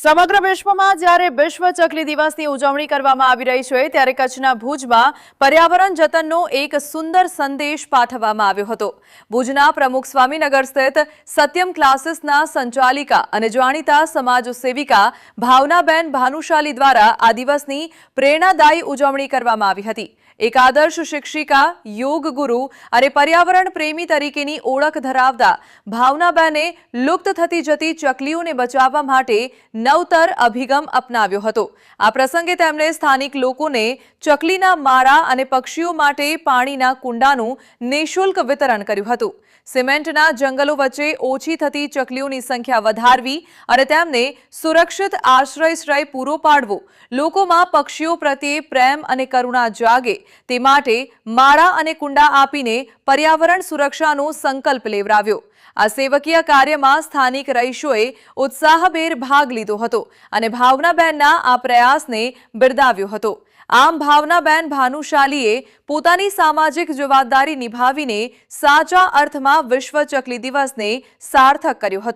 સમગ્ર વિશ્વમાં જ્યારે વિશ્વ ચકલી દિવસની ઉજવણી કરવામાં આવી રહી છે ત્યારે કચ્છના ભુજમાં પર્યાવરણ જતનનો એક સુંદર સંદેશ પાઠવવામાં આવ્યો હતો। ભુજના પ્રમુખ સ્વામીનગર સ્થિત સત્યમ ક્લાસીસના સંચાલિકા અને જાણીતા સમાજ સેવિકા ભાવનાબેન ભાનુશાલી દ્વારા આ દિવસની પ્રેરણાદાયી ઉજવણી કરવામાં આવી હતી। એક આદર્શ શિક્ષિકા, યોગ ગુરુ અને પર્યાવરણ પ્રેમી તરીકેની ઓળખ ધરાવતા ભાવનાબેને લુપ્ત થતી જતી ચકલીઓને બચાવવા માટે નવતર અભિગમ અપનાવ્યો હતો। આ પ્રસંગે તેમણે સ્થાનિક લોકોને ચકલીના માળા અને પક્ષીઓ માટે પાણીના કુંડાનું નિઃશુલ્ક વિતરણ કર્યું હતું। સિમેન્ટના જંગલો વચ્ચે ઓછી થતી ચકલીઓની સંખ્યા વધારવી અને તેમને સુરક્ષિત આશ્રય પૂરો પાડવો, લોકોમાં પક્ષીઓ પ્રત્યે પ્રેમ અને કરુણા જાગે તે માટે માળા અને કુંડા આપીને પર્યાવરણ સુરક્ષાનો સંકલ્પ લેવડાવ્યો। આ સેવકીય કાર્યમાં સ્થાનિક રહીશોએ ઉત્સાહભેર ભાગ લીધો હતો અને ભાવનાબેનના આ પ્રયાસને બિરદાવ્યો હતો। આમ ભાવનાબેન ભાનુશાલીએ પોતાની સામાજિક જવાબદારી નિભાવીને સાચા અર્થમાં વિશ્વ ચકલી દિવસને સાર્થક કર્યો હતો।